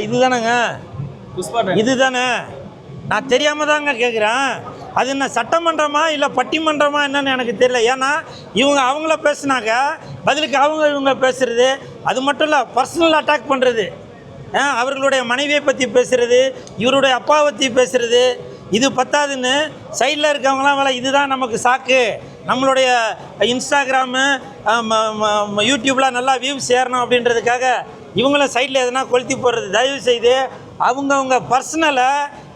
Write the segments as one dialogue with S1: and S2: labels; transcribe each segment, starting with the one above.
S1: இதுதானேங்க, இதுதானே? நான் தெரியாமல் தாங்க கேட்குறேன். அது என்ன சட்டமன்றமா இல்லை பட்டிமன்றமா என்னன்னு எனக்கு தெரியல. ஏன்னா இவங்க அவங்கள பேசுனாங்க, பதிலுக்கு இவங்க பேசுகிறது. அது மட்டும் இல்லை, பர்சனல் அட்டாக் பண்ணுறது, அவர்களுடைய மனைவியை பற்றி பேசுகிறது, இவருடைய அப்பாவை பற்றி பேசுகிறது. இது பத்தாதுன்னு சைடில் இருக்கவங்களாம் வேலை இதுதான் நமக்கு சாக்கு, நம்மளுடைய இன்ஸ்டாகிராமு யூடியூப்லாம் நல்லா வியூஸ் சேரணும் அப்படின்றதுக்காக இவங்களும் சைடில் எதுனா கொளுத்தி போடுறது. தயவு செய்து அவங்கவுங்க பர்சனலை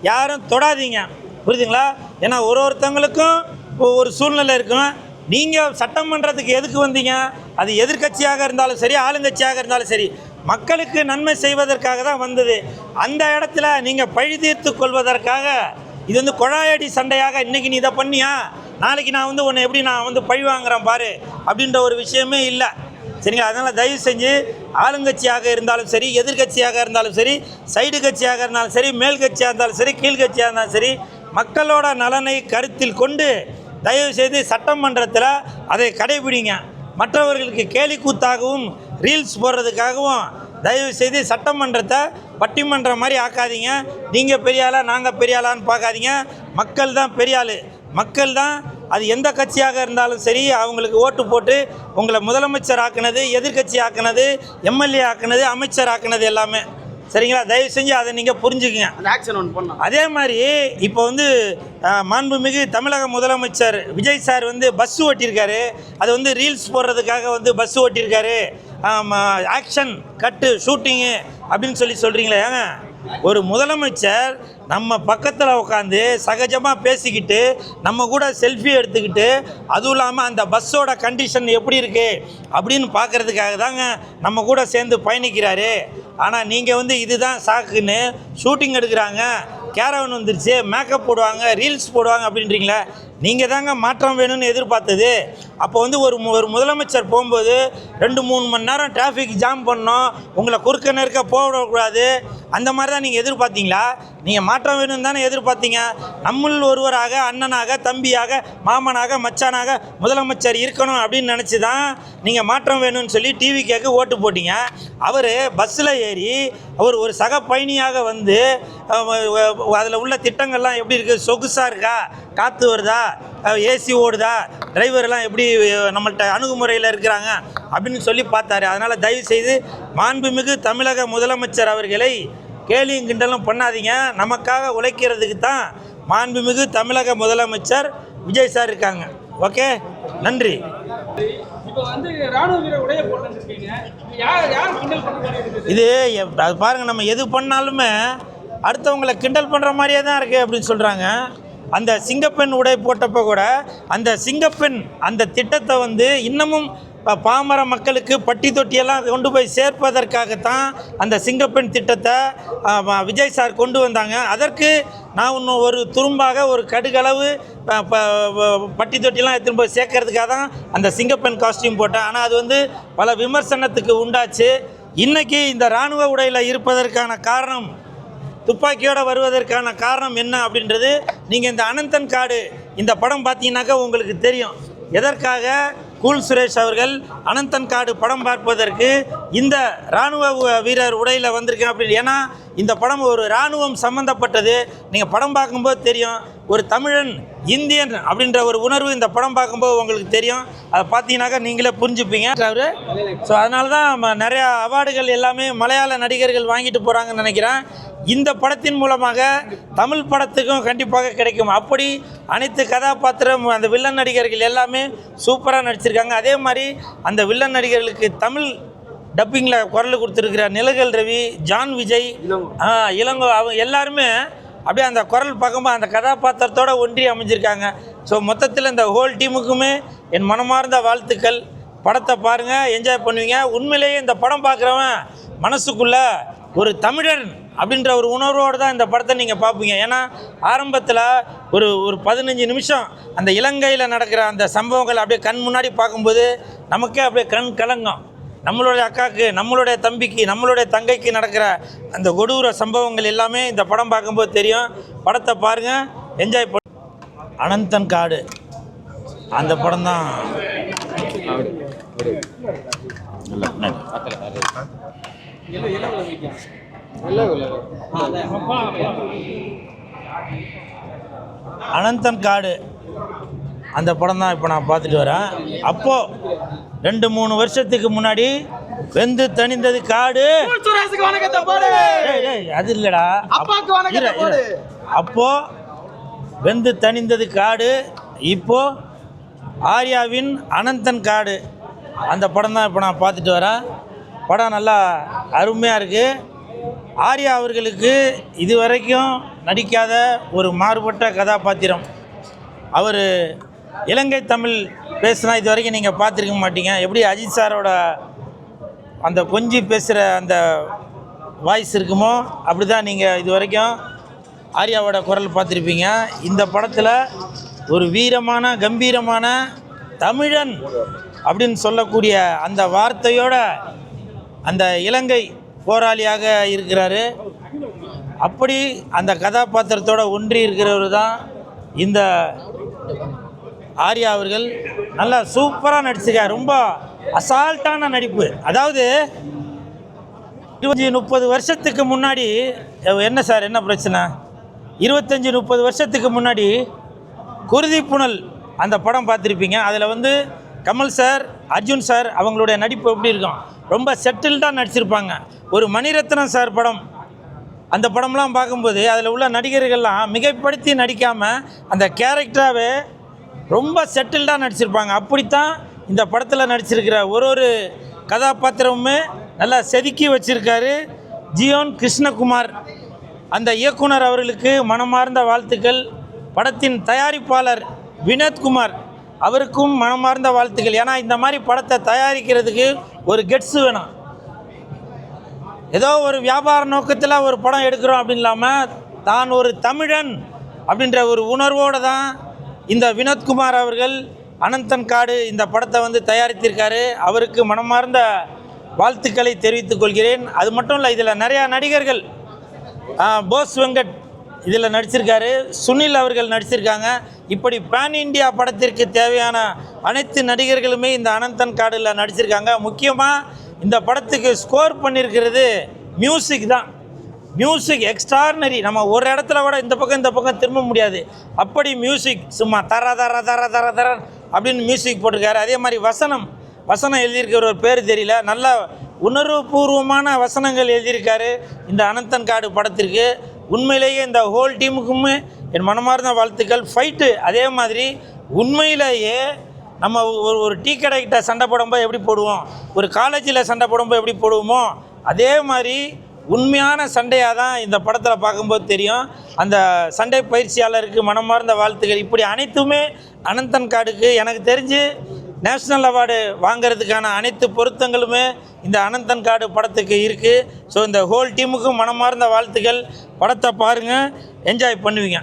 S1: யாரும் தொடாதீங்க, புரியுதுங்களா? ஏன்னா ஒருத்தவங்களுக்கும் ஒரு சூழ்நிலை இருக்கும். நீங்கள் சட்டமன்றத்துக்கு எதுக்கு வந்தீங்க? அது எதிர்கட்சியாக இருந்தாலும் சரி, ஆளுங்கட்சியாக இருந்தாலும் சரி, மக்களுக்கு நன்மை செய்வதற்காக தான் வந்தது. அந்த இடத்துல நீங்கள் பழி தீர்த்து கொள்வதற்காக இது குழாயடி சண்டையாக இன்றைக்கி நீ இதை பண்ணியா, நாளைக்கு நான் உன்னை எப்படி நான் பழி வாங்குறேன் பாரு அப்படின்ற ஒரு விஷயமே இல்லை, சரிங்களா? அதனால் தயவு செஞ்சு ஆளுங்கட்சியாக இருந்தாலும் சரி, எதிர்கட்சியாக இருந்தாலும் சரி, சைடு கட்சியாக இருந்தாலும் சரி, மேல் கட்சியாக இருந்தாலும் சரி, கீழ்கட்சியாக இருந்தாலும் சரி, மக்களோட நலனை கருத்தில் கொண்டு தயவு செய்து சட்டமன்றத்தில் அதை கடைபிடிங்க. மற்றவர்களுக்கு கேலி கூத்தாகவும் ரீல்ஸ் போடுறதுக்காகவும் தயவு செய்து சட்டமன்றத்தை பட்டிமன்றம் மாதிரி ஆக்காதீங்க. நீங்கள் பெரிய ஆளா நாங்கள் பெரிய ஆளான்னு பார்க்காதீங்க. மக்கள் தான் பெரிய ஆள், மக்கள் தான். அது எந்த கட்சியாக இருந்தாலும் சரி, அவங்களுக்கு ஓட்டு போட்டு உங்களை முதலமைச்சர் ஆக்குனது, எதிர்கட்சி ஆக்குனது, எம்எல்ஏ ஆக்குனது, அமைச்சர் ஆக்குனது எல்லாமே, சரிங்களா? தயவு செஞ்சு அதை நீங்கள் புரிஞ்சுக்குங்க. அதே மாதிரி இப்போ மாண்புமிகு தமிழக முதலமைச்சர் விஜய் சார் பஸ் ஓட்டியிருக்காரு. அது ரீல்ஸ் போடுறதுக்காக பஸ் ஓட்டியிருக்காரு. ஆக்ஷன் கட்டு ஷூட்டிங்கு அப்படின்னு சொல்கிறீங்களே. ஏங்க, ஒரு முதலமைச்சர் நம்ம பக்கத்தில் உட்காந்து சகஜமாக பேசிக்கிட்டு நம்ம கூட செல்ஃபி எடுத்துக்கிட்டு, அதுவும் இல்லாமல் அந்த பஸ்ஸோட கண்டிஷன் எப்படி இருக்குது அப்படின்னு பார்க்குறதுக்காக தாங்க நம்ம கூட சேர்ந்து பயணிக்கிறாரு. ஆனால் நீங்கள் இதுதான் சாக்குன்னு ஷூட்டிங் எடுக்கிறாங்க, கேரவன் வந்துருச்சு, மேக்கப் போடுவாங்க, ரீல்ஸ் போடுவாங்க அப்படின்றீங்களே. நீங்கள் தாங்க மாற்றம் வேணும்னு எதிர்பார்த்தது. அப்போ ஒரு முதலமைச்சர் போகும்போது 2-3 மணி நேரம் டிராஃபிக் ஜாம் பண்ணோம், உங்களை குறுக்க நெருக்க போடக்கூடாது, அந்த மாதிரி தான் நீங்கள் எதிர்பார்த்தீங்களா? நீங்கள் மாற்றம் வேணும்னு தானே எதிர்பார்த்தீங்க. நம்மள் ஒருவராக, அண்ணனாக, தம்பியாக, மாமனாக, மச்சானாக முதலமைச்சர் இருக்கணும் அப்படின்னு நினச்சி தான் நீங்கள் மாற்றம் வேணும்னு சொல்லி டிவி கேட்க ஓட்டு போட்டீங்க. அவர் பஸ்ஸில் ஏறி அவர் ஒரு சக பயணியாக அதில் உள்ள திட்டங்கள்லாம் எப்படி இருக்குது, சொகுசாக இருக்கா, காற்று வருதா, ஏசி ஓடுதா, டிரைவர்லாம் எப்படி நம்மள்கிட்ட அணுகுமுறையில் இருக்கிறாங்க அப்படின்னு சொல்லி பார்த்தாரு. அதனால் தயவுசெய்து மாண்புமிகு தமிழக முதலமைச்சர் அவர்களை கேலியும் கிண்டலும் பண்ணாதீங்க. நமக்காக உழைக்கிறதுக்கு தான் மாண்புமிகு தமிழக முதலமைச்சர் விஜய் சார் இருக்காங்க. ஓகே, நன்றி. இது அது பாருங்கள், நம்ம எது பண்ணாலுமே அடுத்தவங்களை கிண்டல் பண்ணுற மாதிரியே தான் இருக்குது அப்படின்னு சொல்கிறாங்க. அந்த சிங்கப்பெண் உடை போட்டப்போ கூட அந்த சிங்கப்பெண் அந்த திட்டத்தை இன்னமும் பாமர மக்களுக்கு பட்டி தொட்டியெல்லாம் கொண்டு போய் சேர்ப்பதற்காகத்தான் அந்த சிங்கப்பெண் திட்டத்தை விஜய் சார் கொண்டு வந்தாங்க. அதற்கு நான் இன்னும் ஒரு துரும்பாக ஒரு கடுகளவு பட்டி தொட்டியெல்லாம் எடுத்துன்னு போய் சேர்க்கறதுக்காக தான் அந்த சிங்கப்பெண் காஸ்டியூம் போட்டேன். ஆனால் அது பல விமர்சனத்துக்கு உண்டாச்சு. இன்றைக்கி இந்த இராணுவ உடையில் இருப்பதற்கான காரணம், துப்பாக்கியோடு வருவதற்கான காரணம் என்ன அப்படின்றது நீங்கள் இந்த அனந்தன் காடு இந்த படம் பார்த்தீங்கன்னாக்கா உங்களுக்கு தெரியும். எதற்காக கூல் சுரேஷ் அவர்கள் அனந்தன் காடு படம் பார்ப்பதற்கு இந்த இராணுவ வீரர் உடையில் வந்திருக்கேன் அப்படின்னு. ஏன்னா இந்த படம் ஒரு இராணுவம் சம்மந்தப்பட்டது. நீங்கள் படம் பார்க்கும்போது தெரியும், ஒரு தமிழன், இந்தியன் அப்படின்ற ஒரு உணர்வு இந்த படம் பார்க்கும்போது உங்களுக்கு தெரியும். அதை பார்த்தீங்கன்னாக்கா நீங்களே புரிஞ்சுப்பீங்க. ஸோ அதனால தான் நிறையா அவார்டுகள் எல்லாமே மலையாள நடிகர்கள் வாங்கிட்டு போகிறாங்கன்னு நினைக்கிறேன். இந்த படத்தின் மூலமாக தமிழ் படத்துக்கும் கண்டிப்பாக கிடைக்கும். அப்படி அனைத்து கதாபாத்திரம் அந்த வில்லன் நடிகர்கள் எல்லாமே சூப்பராக நடிச்சிருக்காங்க. அதே மாதிரி அந்த வில்லன் நடிகர்களுக்கு தமிழ் டப்பிங்கில் குரல் கொடுத்துருக்கிற நிலகல் ரவி, ஜான் விஜய், இளங்கோ, அவங்க எல்லாருமே அப்படியே அந்த குரல் பார்க்கும்போது அந்த கதாபாத்திரத்தோடு ஒன்றி அமைஞ்சிருக்காங்க. ஸோ மொத்தத்தில் இந்த ஹோல் டீமுக்குமே என் மனமார்ந்த வாழ்த்துக்கள். படத்தை பாருங்கள், என்ஜாய் பண்ணுவீங்க. உண்மையிலேயே இந்த படம் பார்க்குறவன் மனசுக்குள்ளே ஒரு தமிழன் அப்படின்ற ஒரு உணர்வோடு தான் இந்த படத்தை நீங்கள் பார்ப்பீங்க. ஏன்னா ஆரம்பத்தில் ஒரு 15 நிமிஷம் அந்த இலங்கையில் நடக்கிற அந்த சம்பவங்கள் அப்படியே கண் முன்னாடி பார்க்கும்போது நமக்கே அப்படியே கண் கலங்கும். நம்மளுடைய அக்காவுக்கு, நம்மளுடைய தம்பிக்கு, நம்மளுடைய தங்கைக்கு நடக்கிற அந்த கொடூர சம்பவங்கள் எல்லாமே இந்த படம் பார்க்கும்போது தெரியும். படத்தை பாருங்கள், என்ஜாய் பண்ண. அனந்தன் காடு அந்த படம் தான். அனந்தன் காடு அந்த படம் தான் இப்போ நான் பார்த்துட்டு வரேன். அப்போது 2-3 வருஷத்துக்கு முன்னாடி வெந்து தணிந்தது காடு. அது இல்லைடா, அப்போ வெந்து தணிந்தது காடு. இப்போ ஆர்யாவின் அனந்தன் காடு அந்த படம் தான் இப்போ நான் பார்த்துட்டு வரேன். படம் நல்லா அருமையாக இருக்குது. ஆர்யா அவர்களுக்கு இதுவரைக்கும் நடிக்காத ஒரு மாறுபட்ட கதாபாத்திரம். அவர் இலங்கை தமிழ் பேசுனா இது வரைக்கும் நீங்கள் பார்த்துருக்க மாட்டீங்க. எப்படி அஜித் சாரோட அந்த கொஞ்சி பேசுகிற அந்த வாய்ஸ் இருக்குமோ அப்படி தான் நீங்கள் இது வரைக்கும் ஆர்யாவோட குரல் பார்த்துருப்பீங்க. இந்த படத்தில் ஒரு வீரமான கம்பீரமான தமிழன் அப்படின்னு சொல்லக்கூடிய அந்த வார்த்தையோட அந்த இலங்கை போராளியாக இருக்கிறாரு. அப்படி அந்த கதாபாத்திரத்தோடு ஒன்றி இருக்கிறவர் தான் இந்த ஆர்யா அவர்கள். நல்லா சூப்பராக நடிச்சிருக்கார். ரொம்ப அசால்ட்டான நடிப்பு. அதாவது 25-30 வருஷத்துக்கு முன்னாடி என்ன சார் என்ன பிரச்சனை, 25-30 வருஷத்துக்கு முன்னாடி குருதி புனல் அந்த படம் பார்த்துருப்பீங்க. அதில் வந்து கமல் சார், அர்ஜுன் சார் அவங்களுடைய நடிப்பு எப்படி இருக்கும், ரொம்ப செட்டில்டாக நடிச்சிருப்பாங்க. ஒரு மணிரத்னம் சார் படம், அந்த படம்லாம் பார்க்கும்போது அதில் உள்ள நடிகர்கள்லாம் மிகைப்படுத்தி நடிக்காமல் அந்த கேரக்டராகவே ரொம்ப செட்டில்டாக நடிச்சிருப்பாங்க. அப்படித்தான் இந்த படத்தில் நடிச்சிருக்கிற ஒரு கதாபாத்திரமுமே நல்லா செதுக்கி வச்சுருக்காரு ஜியோன் கிருஷ்ணகுமார். அந்த இயக்குனர் அவர்களுக்கு மனமார்ந்த வாழ்த்துக்கள். படத்தின் தயாரிப்பாளர் வினோத்குமார் அவருக்கும் மனமார்ந்த வாழ்த்துக்கள். ஏன்னா இந்த மாதிரி படத்தை தயாரிக்கிறதுக்கு ஒரு கெட்ஸு வேணும். ஏதோ ஒரு வியாபார நோக்கத்தில் ஒரு படம் எடுக்கிறோம் அப்படின்னு இல்லாமல் தான் ஒரு தமிழன் அப்படின்ற ஒரு உணர்வோடு தான் இந்த வினோத்குமார் அவர்கள் அனந்தன் காடு இந்த படத்தை வந்து தயாரித்திருக்காரு. அவருக்கு மனமார்ந்த வாழ்த்துக்களை தெரிவித்துக் கொள்கிறேன். அது மட்டும் இல்லை, இதில் நிறையா நடிகர்கள், போஸ் வெங்கட் இதில் நடிச்சிருக்காரு, சுனில் அவர்கள் நடிச்சிருக்காங்க. இப்படி பேன் இண்டியா படத்திற்கு தேவையான அனைத்து நடிகர்களுமே இந்த அனந்தன் காடில் நடிச்சிருக்காங்க. முக்கியமாக இந்த படத்துக்கு ஸ்கோர் பண்ணியிருக்கிறது மியூசிக் தான். Music extraordinary. நம்ம ஒரு இடத்துல கூட இந்த பக்கம் திரும்ப முடியாது. அப்படி மியூசிக் சும்மா தர தர தர தர தர அப்படின்னு மியூசிக் போட்டிருக்காரு. அதே மாதிரி வசனம் எழுதியிருக்கிற ஒரு பேர் தெரியல, நல்ல உணர்வுபூர்வமான வசனங்கள் எழுதியிருக்காரு இந்த அனந்தன் காடு படத்திற்கு. உண்மையிலேயே இந்த ஹோல் டீமுக்குமே என் மனமார்ந்த வாழ்த்துக்கள். ஃபைட்டு அதே மாதிரி உண்மையிலேயே நம்ம ஒரு டீ கடைக்கிட்ட சண்டை போடும்போது எப்படி போடுவோம், ஒரு காலேஜில் சண்டை போடும்போது எப்படி போடுவோமோ அதே மாதிரி உண்மையான சண்டையாக தான் இந்த படத்தில் பார்க்கும்போது தெரியும். அந்த சண்டை பயிற்சியாளருக்கு மனமார்ந்த வாழ்த்துக்கள். இப்படி அனைத்துமே அனந்தன் காடுக்கு எனக்கு தெரிஞ்சு நேஷ்னல் அவார்டு வாங்கிறதுக்கான அனைத்து பொருத்தங்களுமே இந்த அனந்தன் காடு படத்துக்கு இருக்குது. ஸோ இந்த ஹோல் டீமுக்கும் மனமார்ந்த வாழ்த்துக்கள். படத்தை பாருங்கள், என்ஜாய் பண்ணுவீங்க.